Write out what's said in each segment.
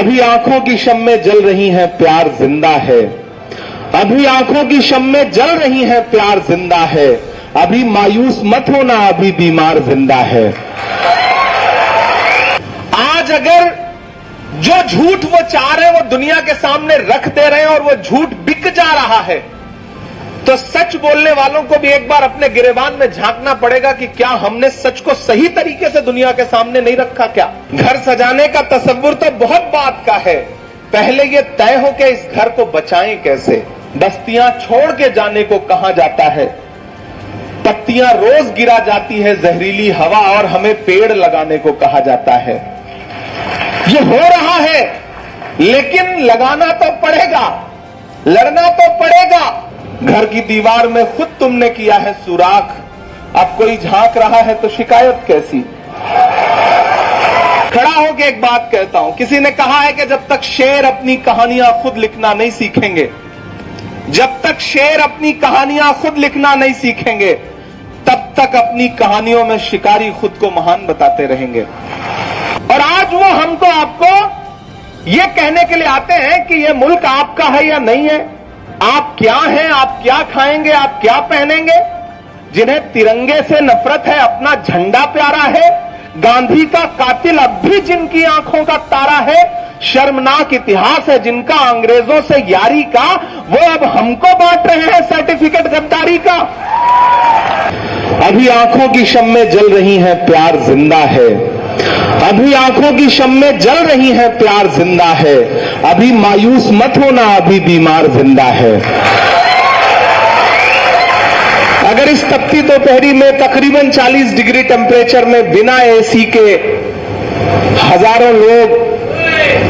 अभी आंखों की शम्में जल रही हैं, प्यार जिंदा है। अभी आंखों की शम्में जल रही हैं, प्यार जिंदा है। अभी मायूस मत होना, अभी बीमार जिंदा है। आज अगर जो झूठ वो चाह रहे हैं वो दुनिया के सामने रख दे रहे हैं और वो झूठ बिक जा रहा है, तो सच बोलने वालों को भी एक बार अपने गिरेबान में झांकना पड़ेगा कि क्या हमने सच को सही तरीके से दुनिया के सामने नहीं रखा। क्या घर सजाने का तसव्वुर तो बहुत बात का है, पहले ये तय हो कि इस घर को बचाएं कैसे। बस्तियां छोड़ के जाने को कहा जाता है, पत्तियां रोज गिरा जाती है जहरीली हवा, और हमें पेड़ लगाने को कहा जाता है। ये हो रहा है, लेकिन लगाना तो पड़ेगा, लड़ना तो पड़ेगा। घर की दीवार में खुद तुमने किया है सुराख, अब कोई झांक रहा है तो शिकायत कैसी। खड़ा होकर एक बात कहता हूं, किसी ने कहा है कि जब तक शेर अपनी कहानियां खुद लिखना नहीं सीखेंगे, जब तक शेर अपनी कहानियां खुद लिखना नहीं सीखेंगे, तब तक अपनी कहानियों में शिकारी खुद को महान बताते रहेंगे। और आज वो हमको आपको ये कहने के लिए आते हैं कि ये मुल्क आपका है या नहीं है, आप क्या हैं, आप क्या खाएंगे, आप क्या पहनेंगे। जिन्हें तिरंगे से नफरत है, अपना झंडा प्यारा है, गांधी का कातिल अब भी जिनकी आंखों का तारा है, शर्मनाक इतिहास है जिनका अंग्रेजों से यारी का, वो अब हमको बांट रहे हैं सर्टिफिकेट गद्दारी का। अभी आंखों की शम्में जल रही हैं, प्यार जिंदा है। अभी आंखों की शम्में जल रही हैं, प्यार जिंदा है। अभी मायूस मत होना, अभी बीमार जिंदा है। अगर इस तपती दोपहरी में तकरीबन 40 डिग्री टेम्परेचर में बिना एसी के हजारों लोग,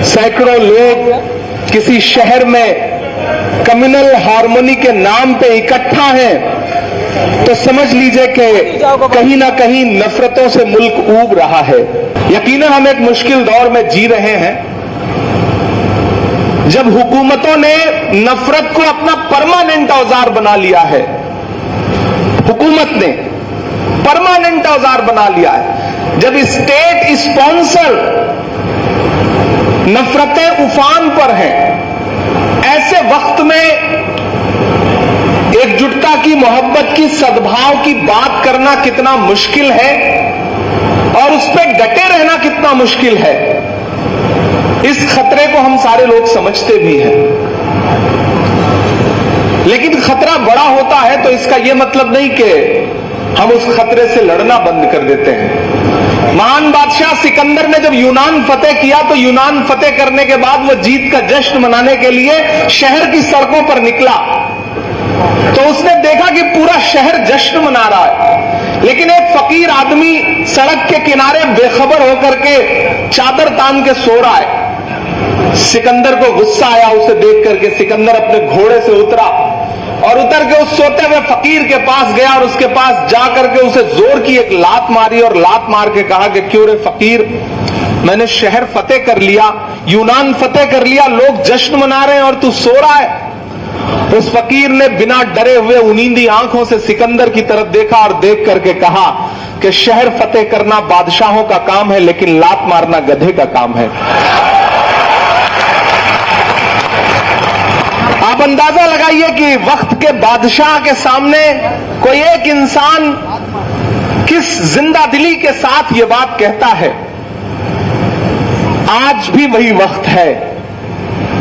सैकड़ों लोग किसी शहर में कम्युनल हार्मोनी के नाम पे इकट्ठा हैं, तो समझ लीजिए कि कहीं ना कहीं नफरतों से मुल्क ऊब रहा है। यकीनन हम एक मुश्किल दौर में जी रहे हैं, जब हुकूमतों ने नफरत को अपना परमानेंट औजार बना लिया है। हुकूमत ने परमानेंट औजार बना लिया है। जब स्टेट स्पॉन्सर नफरतें उफान पर हैं, ऐसे वक्त में एकजुटता की, मोहब्बत की, सद्भाव की बात करना कितना मुश्किल है और उस पर डटे रहना कितना मुश्किल है। इस खतरे को हम सारे लोग समझते भी हैं, लेकिन खतरा बड़ा होता है तो इसका यह मतलब नहीं कि हम उस खतरे से लड़ना बंद कर देते हैं। महान बादशाह सिकंदर ने जब यूनान फतेह किया, तो यूनान फतेह करने के बाद वो जीत का जश्न मनाने के लिए शहर की सड़कों पर निकला, तो उसने देखा कि पूरा शहर जश्न मना रहा है, लेकिन एक फकीर आदमी सड़क के किनारे बेखबर होकर के चादर तान के सो रहा है। सिकंदर को गुस्सा आया उसे देख करके। सिकंदर अपने घोड़े से उतरा और उतर के उस सोते हुए फकीर के पास गया और उसके पास जाकर के उसे जोर की एक लात मारी और लात मार के कहा कि क्यों रे फकीर, मैंने शहर फतेह कर लिया, यूनान फतेह कर लिया, लोग जश्न मना रहे हैं और तू सो रहा है। उस फकीर ने बिना डरे हुए उनींदी आंखों से सिकंदर की तरफ देखा और देख करके कहा कि शहर फतेह करना बादशाहों का काम है, लेकिन लात मारना गधे का काम है। आप अंदाजा लगाइए कि वक्त के बादशाह के सामने कोई एक इंसान किस जिंदा दिली के साथ ये बात कहता है। आज भी वही वक्त है।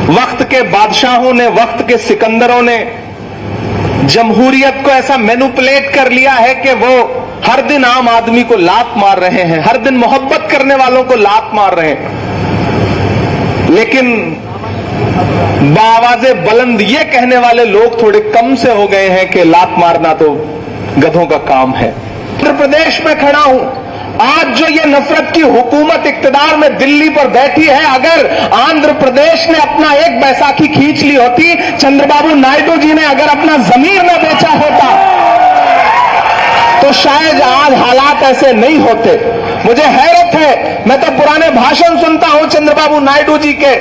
वक्त के बादशाहों ने, वक्त के सिकंदरों ने जमहूरियत को ऐसा मैनिपुलेट कर लिया है कि वो हर दिन आम आदमी को लात मार रहे हैं, हर दिन मोहब्बत करने वालों को लात मार रहे हैं। लेकिन बावाज़े बुलंद ये कहने वाले लोग थोड़े कम से हो गए हैं कि लात मारना तो गधों का काम है। उत्तर प्रदेश में खड़ा हूं, आज जो ये नफरत की हुकूमत इक्तदार में दिल्ली पर बैठी है, अगर आंध्र प्रदेश ने अपना एक बैसाखी खींच ली होती, चंद्रबाबू नायडू जी ने अगर अपना जमीर न बेचा होता, तो शायद आज हालात ऐसे नहीं होते। मुझे हैरत है, मैं तो पुराने भाषण सुनता हूं चंद्रबाबू नायडू जी के,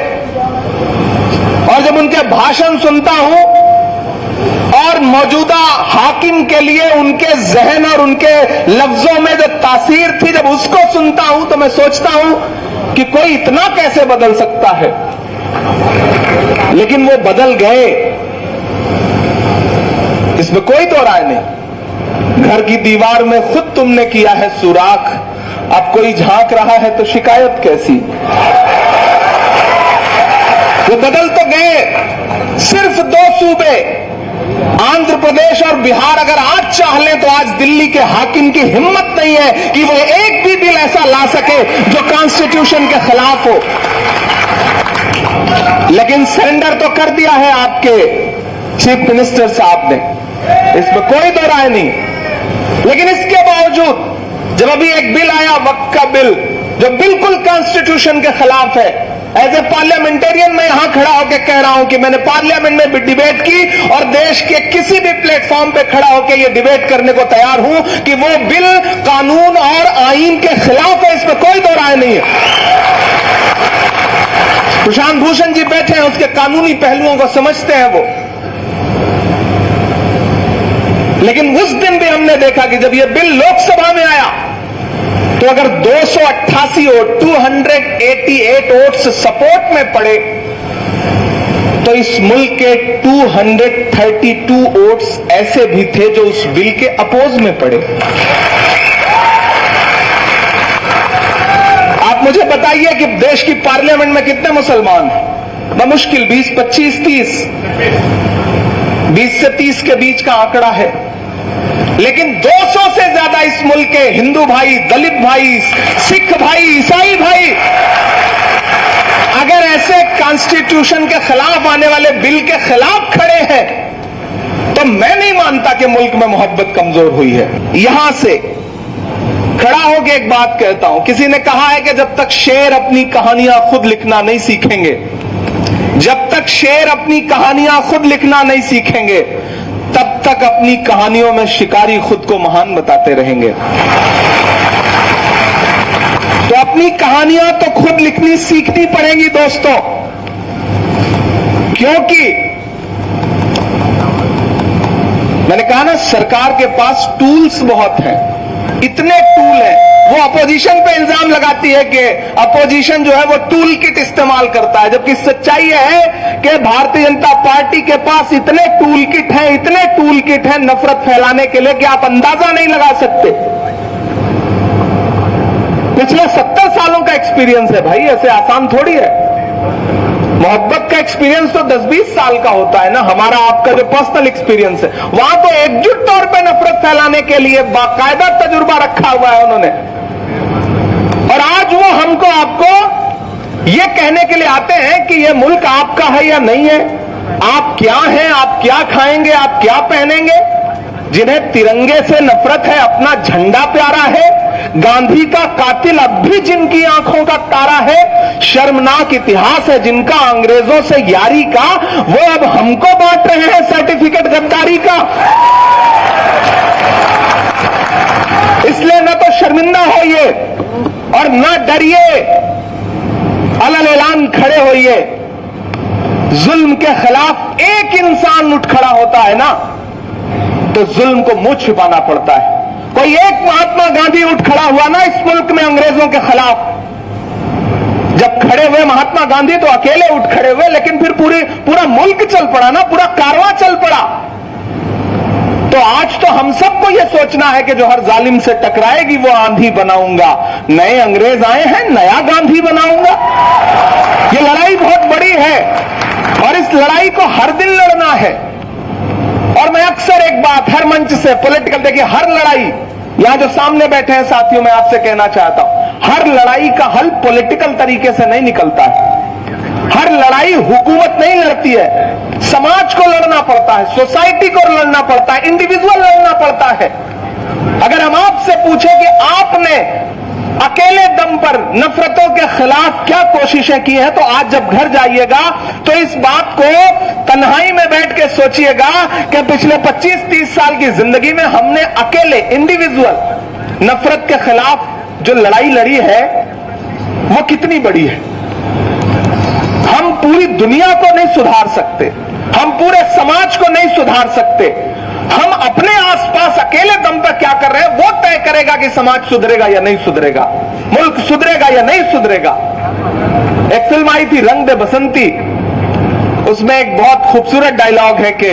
और जब उनके भाषण सुनता हूं और मौजूदा हाकिम के लिए उनके जहन और उनके लफ्जों में जो तासीर थी, जब उसको सुनता हूं तो मैं सोचता हूं कि कोई इतना कैसे बदल सकता है, लेकिन वो बदल गए, इसमें कोई दो राय नहीं। घर की दीवार में खुद तुमने किया है सुराख, अब कोई झांक रहा है तो शिकायत कैसी। वो बदल तो गए। सिर्फ 2 सूबे आंध्र प्रदेश और बिहार अगर आज चाह लें तो आज दिल्ली के हाकिम की हिम्मत नहीं है कि वो एक भी बिल ऐसा ला सके जो कॉन्स्टिट्यूशन के खिलाफ हो। लेकिन सरेंडर तो कर दिया है आपके चीफ मिनिस्टर साहब ने, इसमें कोई दो राय नहीं। लेकिन इसके बावजूद जब अभी एक बिल आया वक्फ का बिल, जो बिल्कुल कॉन्स्टिट्यूशन के खिलाफ है, एज ए पार्लियामेंटेरियन मैं यहां खड़ा होकर कह रहा हूं कि मैंने पार्लियामेंट में भी डिबेट की और देश के किसी भी प्लेटफॉर्म पे खड़ा होकर यह डिबेट करने को तैयार हूं कि वो बिल कानून और आईन के खिलाफ है, इसमें कोई दो राय नहीं है। प्रशांत भूषण जी बैठे हैं, उसके कानूनी पहलुओं को समझते हैं वो। लेकिन उस दिन भी हमने देखा कि जब यह बिल लोकसभा में आया तो अगर 288 वोट 288 वोट्स सपोर्ट में पड़े तो इस मुल्क के 232 वोट्स ऐसे भी थे जो उस बिल के अपोज में पड़े। आप मुझे बताइए कि देश की पार्लियामेंट में कितने मुसलमान हैं? बमुश्किल 20, 25, 30, 20 से 30 के बीच का आंकड़ा है। लेकिन 200 से ज्यादा इस मुल्क के हिंदू भाई, दलित भाई, सिख भाई, ईसाई भाई अगर ऐसे कॉन्स्टिट्यूशन के खिलाफ आने वाले बिल के खिलाफ खड़े हैं तो मैं नहीं मानता कि मुल्क में मोहब्बत कमजोर हुई है। यहां से खड़ा होकर एक बात कहता हूं, किसी ने कहा है कि जब तक शेर अपनी कहानियां खुद लिखना नहीं सीखेंगे, जब तक शेर अपनी कहानियां खुद लिखना नहीं सीखेंगे, तब तक अपनी कहानियों में शिकारी खुद को महान बताते रहेंगे। तो अपनी कहानियां तो खुद लिखनी सीखनी पड़ेंगी दोस्तों, क्योंकि मैंने कहा ना, सरकार के पास टूल्स बहुत हैं, इतने टूल हैं। वो अपोजिशन पे इल्जाम लगाती है कि अपोजिशन जो है वो टूल किट इस्तेमाल करता है, जबकि सच्चाई है कि भारतीय जनता पार्टी के पास इतने टूल किट हैं, इतने टूल किट हैं नफरत फैलाने के लिए कि आप अंदाजा नहीं लगा सकते। पिछले 70 सालों का एक्सपीरियंस है भाई, ऐसे आसान थोड़ी है। मोहब्बत का एक्सपीरियंस तो 10-20 साल का होता है ना, हमारा आपका जो पर्सनल एक्सपीरियंस है, वहां तो एकजुट तौर पे नफरत फैलाने के लिए बाकायदा तजुर्बा रखा हुआ है उन्होंने। और आज वो हमको आपको ये कहने के लिए आते हैं कि ये मुल्क आपका है या नहीं है, आप क्या हैं, आप क्या खाएंगे, आप क्या पहनेंगे। जिन्हें तिरंगे से नफरत है, अपना झंडा प्यारा है, गांधी का कातिल अब भी जिनकी आंखों का तारा है, शर्मनाक इतिहास है जिनका अंग्रेजों से यारी का, वो अब हमको बांट रहे हैं सर्टिफिकेट गद्दारी का। इसलिए न तो शर्मिंदा होइए और न डरिए, अलल ऐलान खड़े होइए। जुल्म के खिलाफ एक इंसान उठ खड़ा होता है ना, तो जुल्म को मुंह छिपाना पड़ता है। कोई एक महात्मा गांधी उठ खड़ा हुआ ना इस मुल्क में अंग्रेजों के खिलाफ, जब खड़े हुए महात्मा गांधी तो अकेले उठ खड़े हुए, लेकिन फिर पूरा मुल्क चल पड़ा ना, पूरा कारवां चल पड़ा। तो आज तो हम सबको यह सोचना है कि जो हर जालिम से टकराएगी वो आंधी बनाऊंगा। नए अंग्रेज आए हैं, नया गांधी बनाऊंगा। ये लड़ाई बहुत बड़ी है और इस लड़ाई को हर दिन लड़ना है। और मैं अक्सर एक बात हर मंच से पॉलिटिकल, देखिए हर लड़ाई, यहां जो सामने बैठे हैं साथियों, मैं आपसे कहना चाहता हूं, हर लड़ाई का हल पॉलिटिकल तरीके से नहीं निकलता है। हर लड़ाई हुकूमत नहीं लड़ती है, समाज को लड़ना पड़ता है, सोसाइटी को लड़ना पड़ता है, इंडिविजुअल लड़ना पड़ता है। अगर हम आपसे पूछें कि आपने अकेले दम पर नफरतों के खिलाफ क्या कोशिशें की हैं, तो आज जब घर जाइएगा तो इस बात को तन्हाई में बैठ के सोचिएगा कि पिछले 25-30 साल की जिंदगी में हमने अकेले इंडिविजुअल नफरत के खिलाफ जो लड़ाई लड़ी है वो कितनी बड़ी है। हम पूरी दुनिया को नहीं सुधार सकते, हम पूरे समाज को नहीं सुधार सकते, हम अपने आसपास अकेले दम पर क्या कर रहे हैं वो तय करेगा कि समाज सुधरेगा या नहीं सुधरेगा, मुल्क सुधरेगा या नहीं सुधरेगा। एक फिल्म आई थी रंग दे बसंती, उसमें एक बहुत खूबसूरत डायलॉग है कि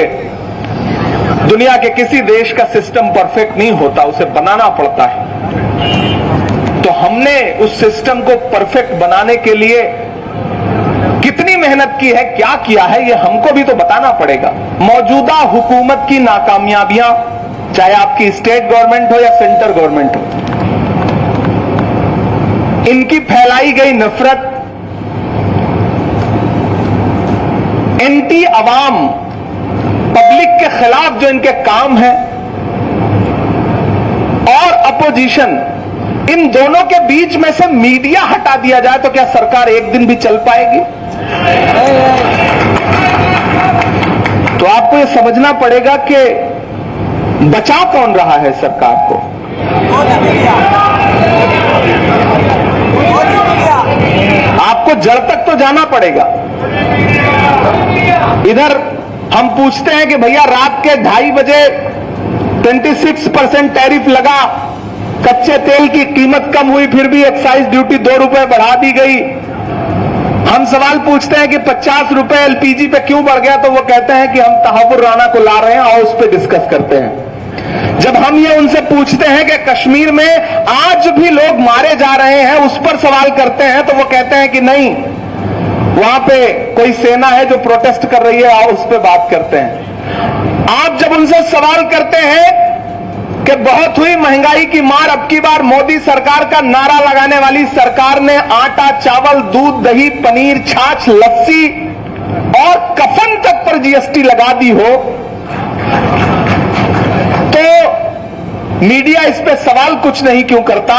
दुनिया के किसी देश का सिस्टम परफेक्ट नहीं होता, उसे बनाना पड़ता है। तो हमने उस सिस्टम को परफेक्ट बनाने के लिए कितनी मेहनत की है, क्या किया है, ये हमको भी तो बताना पड़ेगा। मौजूदा हुकूमत की नाकामयाबियां, चाहे आपकी स्टेट गवर्नमेंट हो या सेंट्रल गवर्नमेंट हो, इनकी फैलाई गई नफरत, एंटी अवाम पब्लिक के खिलाफ जो इनके काम है, और अपोजिशन, इन दोनों के बीच में से मीडिया हटा दिया जाए तो क्या सरकार एक दिन भी चल पाएगी? तो आपको यह समझना पड़ेगा कि बचा कौन रहा है सरकार को। आपको जड़ तक तो जाना पड़ेगा। इधर हम पूछते हैं कि भैया रात के 2:30 बजे 26% टैरिफ लगा, कच्चे तेल की कीमत कम हुई, फिर भी एक्साइज ड्यूटी 2 रुपए बढ़ा दी गई। हम सवाल पूछते हैं कि 50 रुपए एलपीजी पे क्यों बढ़ गया, तो वो कहते हैं कि हम तहव्वुर राना को ला रहे हैं और उस पर डिस्कस करते हैं। जब हम ये उनसे पूछते हैं कि कश्मीर में आज भी लोग मारे जा रहे हैं, उस पर सवाल करते हैं, तो वो कहते हैं कि नहीं, वहां पे कोई सेना है जो प्रोटेस्ट कर रही है, और उस पर बात करते हैं। आप जब उनसे सवाल करते हैं कि बहुत हुई महंगाई की मार, अब की बार मोदी सरकार का नारा लगाने वाली सरकार ने आटा, चावल, दूध, दही, पनीर, छाछ, लस्सी और कफन तक पर जीएसटी लगा दी हो, तो मीडिया इस पे सवाल कुछ नहीं क्यों करता?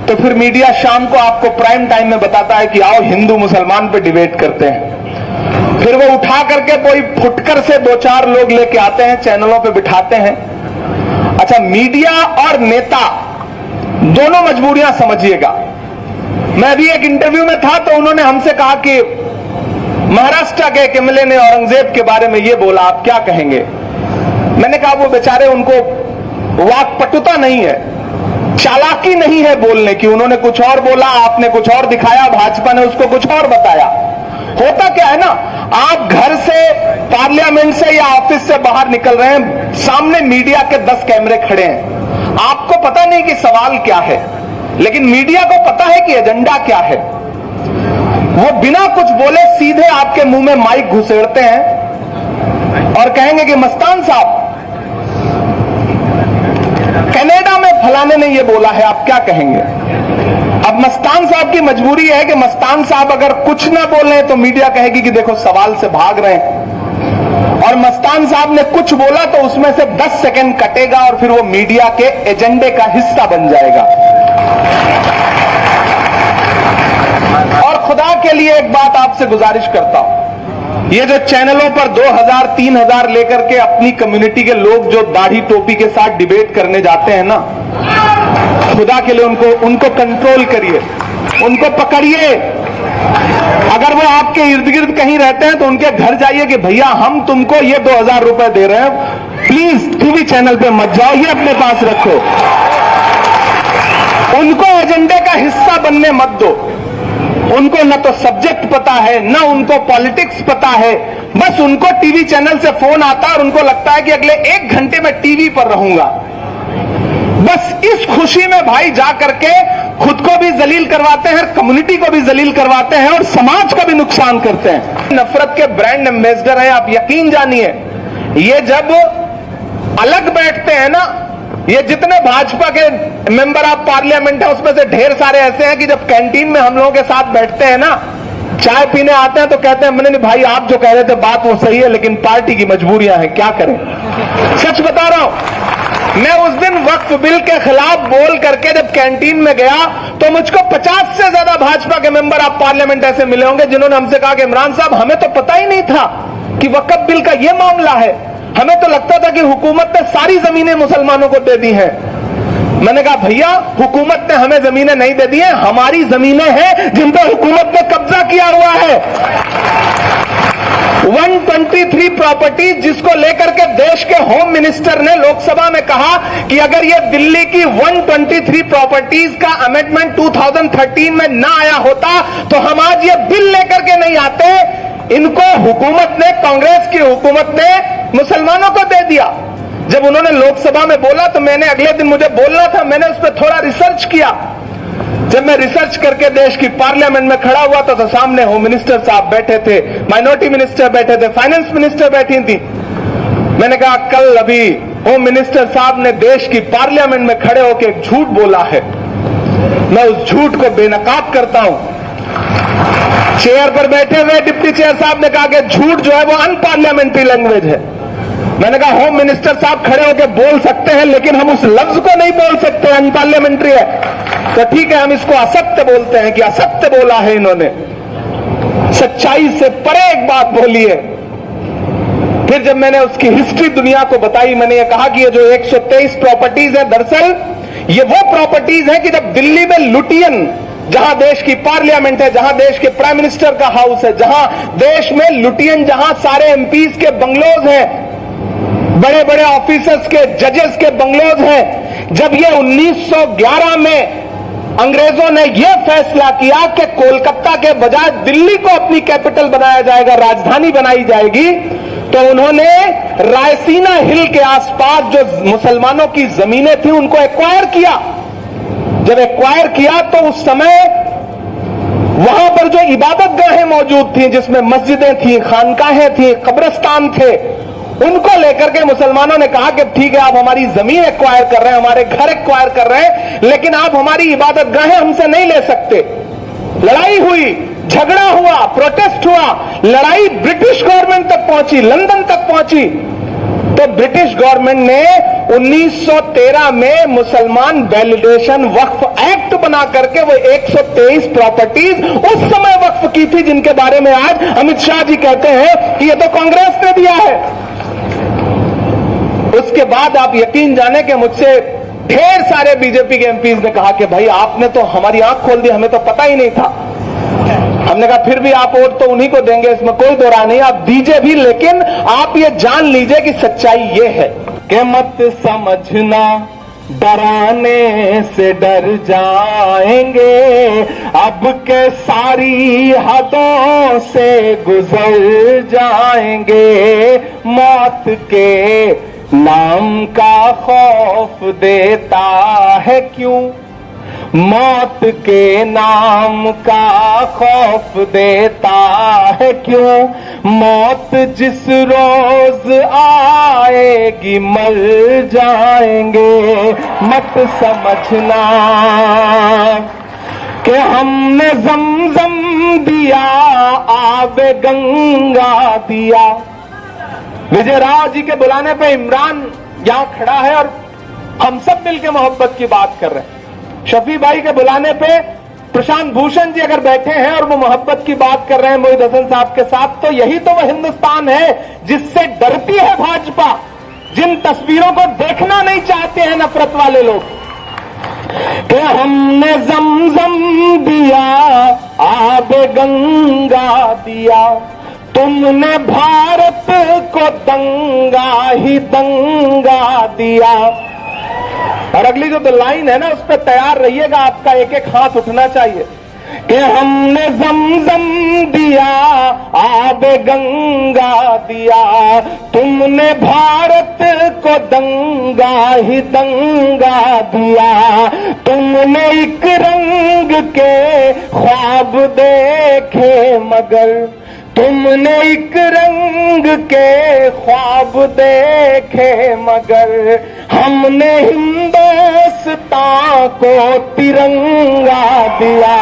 तो फिर मीडिया शाम को आपको प्राइम टाइम में बताता है कि आओ हिंदू मुसलमान पे डिबेट करते हैं। फिर वो उठा करके कोई फुटकर से 2-4 लोग लेके आते हैं, चैनलों पे बिठाते हैं। अच्छा, मीडिया और नेता दोनों मजबूरियां समझिएगा। मैं अभी एक इंटरव्यू में था तो उन्होंने हमसे कहा कि महाराष्ट्र के एक एमएलए ने औरंगजेब के बारे में ये बोला, आप क्या कहेंगे? मैंने कहा वो बेचारे, उनको वाक्पटुता नहीं है, चालाकी नहीं है बोलने की। उन्होंने कुछ और बोला, आपने कुछ और दिखाया, भाजपा ने उसको कुछ और बताया। होता क्या है ना, आप घर से, पार्लियामेंट से या ऑफिस से बाहर निकल रहे हैं, सामने मीडिया के 10 कैमरे खड़े हैं, आपको पता नहीं कि सवाल क्या है, लेकिन मीडिया को पता है कि एजेंडा क्या है। वो बिना कुछ बोले सीधे आपके मुंह में माइक घुसेड़ते हैं और कहेंगे कि मस्तान साहब, कनाडा में फलाने ने ये बोला है, आप क्या कहेंगे? अब मस्तान साहब की मजबूरी है कि मस्तान साहब अगर कुछ ना बोले तो मीडिया कहेगी कि देखो सवाल से भाग रहे हैं, और मस्तान साहब ने कुछ बोला तो उसमें से 10 सेकंड कटेगा और फिर वो मीडिया के एजेंडे का हिस्सा बन जाएगा। और खुदा के लिए एक बात आपसे गुजारिश करता हूं, ये जो चैनलों पर 2000-3000 लेकर के अपनी कम्युनिटी के लोग जो दाढ़ी टोपी के साथ डिबेट करने जाते हैं ना, खुदा के लिए उनको कंट्रोल करिए, उनको पकड़िए। अगर वो आपके इर्द गिर्द कहीं रहते हैं तो उनके घर जाइए कि भैया हम तुमको ये 2000 रुपए दे रहे हैं, प्लीज टीवी चैनल पे मत जाओ, ये अपने पास रखो। उनको एजेंडे का हिस्सा बनने मत दो। उनको न तो सब्जेक्ट पता है, न उनको पॉलिटिक्स पता है, बस उनको टीवी चैनल से फोन आता है और उनको लगता है कि अगले 1 घंटे में टीवी पर रहूंगा। बस इस खुशी में भाई जा करके खुद को भी जलील करवाते हैं, कम्युनिटी को भी जलील करवाते हैं और समाज का भी नुकसान करते हैं। नफरत के ब्रांड एम्बेसडर हैं, आप यकीन जानिए, ये जब अलग बैठते हैं ना, ये जितने भाजपा के मेंबर ऑफ पार्लियामेंट है उसमें से ढेर सारे ऐसे हैं कि जब कैंटीन में हम लोगों के साथ बैठते हैं ना, चाय पीने आते हैं तो कहते हैं मैंने नहीं भाई, आप जो कह रहे थे बात वो सही है, लेकिन पार्टी की मजबूरियां हैं, क्या करें। सच बता रहा हूं, मैं उस दिन वक्फ बिल के खिलाफ बोल करके जब कैंटीन में गया तो मुझको 50 से ज्यादा भाजपा के मेंबर ऑफ पार्लियामेंट ऐसे मिले होंगे जिन्होंने हमसे कहा कि इमरान साहब हमें तो पता ही नहीं था कि वक्फ बिल का यह मामला है, हमें तो लगता था कि हुकूमत ने सारी जमीनें मुसलमानों को दे दी हैं। मैंने कहा भैया, हुकूमत ने हमें जमीनें नहीं दे दी हैं, हमारी जमीनें हैं जिन पर हुकूमत ने कब्जा किया हुआ है। 120 123 प्रॉपर्टीज जिसको लेकर के देश के होम मिनिस्टर ने लोकसभा में कहा कि अगर ये दिल्ली की 123 प्रॉपर्टीज का अमेंडमेंट 2013 में ना आया होता तो हम आज ये बिल लेकर के नहीं आते। इनको हुकूमत ने, कांग्रेस की हुकूमत ने मुसलमानों को दे दिया। जब उन्होंने लोकसभा में बोला तो मैंने अगले दिन, मुझे बोलना था, मैंने उस पर थोड़ा रिसर्च किया। जब मैं रिसर्च करके देश की पार्लियामेंट में खड़ा हुआ था तो सामने होम मिनिस्टर साहब बैठे थे, माइनॉरिटी मिनिस्टर बैठे थे, फाइनेंस मिनिस्टर बैठी थी। मैंने कहा कल अभी होम मिनिस्टर साहब ने देश की पार्लियामेंट में खड़े होकर एक झूठ बोला है, मैं उस झूठ को बेनकाब करता हूं। चेयर पर बैठे हुए डिप्टी चेयर साहब ने कहा कि झूठ जो है वो अनपार्लियामेंट्री लैंग्वेज है। मैंने कहा होम मिनिस्टर साहब खड़े होकर बोल सकते हैं लेकिन हम उस लफ्ज को नहीं बोल सकते, अनपार्लियामेंट्री है। तो ठीक है, हम इसको असत्य बोलते हैं कि असत्य बोला है इन्होंने, सच्चाई से परे एक बात बोली है। फिर जब मैंने उसकी हिस्ट्री दुनिया को बताई, मैंने ये कहा कि ये जो 123 प्रॉपर्टीज है, दरअसल ये वो प्रॉपर्टीज है कि जब दिल्ली में लुटियन, जहां देश की पार्लियामेंट है, जहां देश के प्राइम मिनिस्टर का हाउस है, जहां देश में लुटियन, जहां सारे एमपीज के बंगलोज हैं, बड़े बड़े ऑफिसर्स के, जजेस के बंगलोज हैं, जब ये 1911 में अंग्रेजों ने यह फैसला किया कि कोलकाता के बजाय दिल्ली को अपनी कैपिटल बनाया जाएगा, राजधानी बनाई जाएगी, तो उन्होंने रायसीना हिल के आसपास जो मुसलमानों की जमीनें थी उनको एक्वायर किया। जब एक्वायर किया तो उस समय वहां पर जो इबादत गाहें मौजूद थी, जिसमें मस्जिदें थी, खानकाहें थी, कब्रिस्तान थे, उनको लेकर के मुसलमानों ने कहा कि ठीक है, आप हमारी जमीन एक्वायर कर रहे हैं, हमारे घर एक्वायर कर रहे हैं, लेकिन आप हमारी इबादत गाहें हमसे नहीं ले सकते। लड़ाई हुई, झगड़ा हुआ, प्रोटेस्ट हुआ, लड़ाई ब्रिटिश गवर्नमेंट तक पहुंची, लंदन तक पहुंची। तो ब्रिटिश गवर्नमेंट ने 1913 में मुसलमान वैलिडेशन वक्फ एक्ट बना करके वो 123 प्रॉपर्टीज उस समय वक्फ की थी, जिनके बारे में आज अमित शाह जी कहते हैं कि ये तो कांग्रेस ने दिया है। उसके बाद आप यकीन जाने कि मुझसे ढेर सारे बीजेपी के एमपीज ने कहा कि भाई आपने तो हमारी आंख खोल दी, हमें तो पता ही नहीं था। हमने कहा फिर भी आप वोट तो उन्हीं को देंगे, इसमें कोई दो राय नहीं, आप दीजिए भी, लेकिन आप ये जान लीजिए कि सच्चाई ये है कि मत समझना डराने से डर जाएंगे, अब के सारी हदों से गुजर जाएंगे, मौत के नाम का खौफ देता है क्यों, मौत के नाम का खौफ देता है क्यों, मौत जिस रोज आएगी मर जाएंगे, मत समझना कि हमने ज़मज़म दिया, आबे गंगा दिया। विजय राव जी के बुलाने पे इमरान यहां खड़ा है और हम सब मिलकर मोहब्बत की बात कर रहे हैं। शफी भाई के बुलाने पे प्रशांत भूषण जी अगर बैठे हैं और वो मोहब्बत की बात कर रहे हैं मोहित हसन साहब के साथ, तो यही तो वो हिंदुस्तान है जिससे डरती है भाजपा, जिन तस्वीरों को देखना नहीं चाहते हैं नफरत वाले लोग। कि हमने ज़मज़म दिया, आबे गंगा दिया, तुमने भारत को दंगा ही दंगा दिया। और अगली जो लाइन है ना, उस पर तैयार रहिएगा, आपका एक एक हाथ उठना चाहिए। कि हमने ज़मज़म दिया, आबे गंगा दिया, तुमने भारत को दंगा ही दंगा दिया, तुमने एक रंग के ख्वाब देखे मगर, तुमने एक रंग के ख्वाब देखे मगर, हमने हिंदुस्तान को तिरंगा दिया।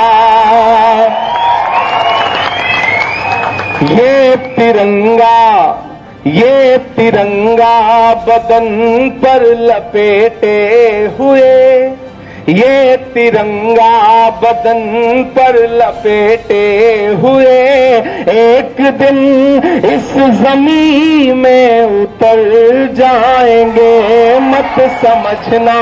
ये तिरंगा बदन पर लपेटे हुए, ये तिरंगा बदन पर लपेटे हुए, एक दिन इस ज़मीन में उतर जाएंगे, मत समझना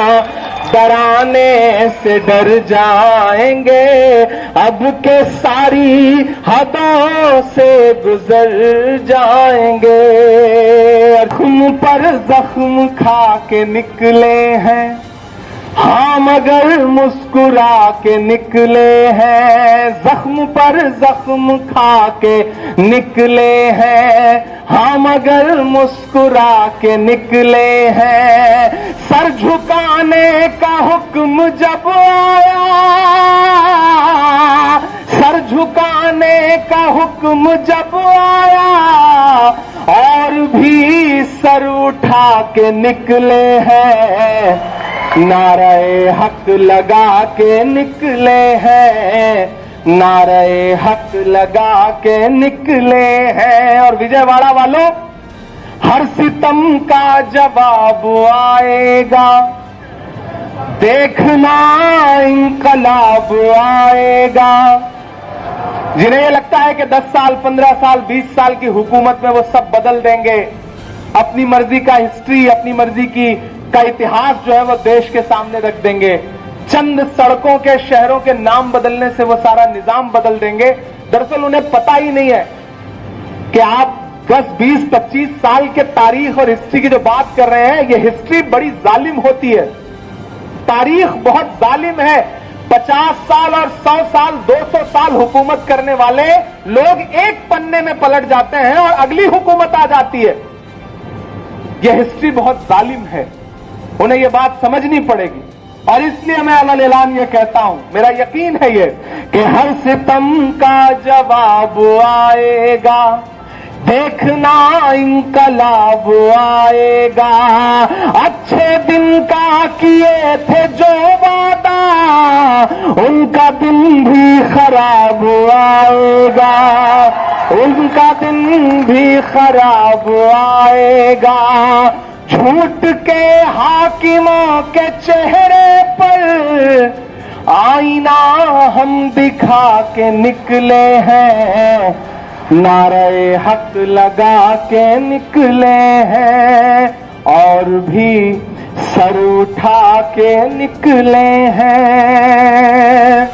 डराने से डर जाएंगे, अब के सारी हदों से गुजर जाएंगे। जख्म पर जख्म खा के निकले हैं, हाँ मगर मुस्कुरा के निकले हैं। जख्म पर जख्म खा के निकले हैं, हाँ मगर मुस्कुरा के निकले हैं। सर झुकाने का हुक्म जब आया, सर झुकाने का हुक्म जब आया, और भी सर उठा के निकले हैं। नारे हक लगा के निकले हैं, नारे हक लगा के निकले हैं। और विजयवाड़ा वालों, हर सितम का जवाब आएगा, देखना इंकलाब आएगा। जिन्हें ये लगता है कि 10 साल 15 साल 20 साल की हुकूमत में वो सब बदल देंगे, अपनी मर्जी का हिस्ट्री, अपनी मर्जी की का इतिहास जो है वो देश के सामने रख देंगे, चंद सड़कों के शहरों के नाम बदलने से वो सारा निजाम बदल देंगे। दरअसल उन्हें पता ही नहीं है कि आप 10, 20, 25 साल के तारीख और हिस्ट्री की जो बात कर रहे हैं, ये हिस्ट्री बड़ी जालिम होती है, तारीख बहुत जालिम है। 50 साल और 100 साल 200 साल हुकूमत करने वाले लोग एक पन्ने में पलट जाते हैं और अगली हुकूमत आ जाती है। यह हिस्ट्री बहुत जालिम है, उन्हें यह बात समझनी पड़ेगी। और इसलिए मैं अल-ऐलान ये कहता हूं, मेरा यकीन है ये कि हर सितम का जवाब आएगा, देखना इंकलाब आएगा। अच्छे दिन का किए थे जो वादा, उनका दिन भी खराब आएगा, उनका दिन भी खराब आएगा। झूठ के हाकिमों के चेहरे पर आईना हम दिखा के निकले हैं, नारे हक लगा के निकले हैं, और भी सर उठा के निकले हैं।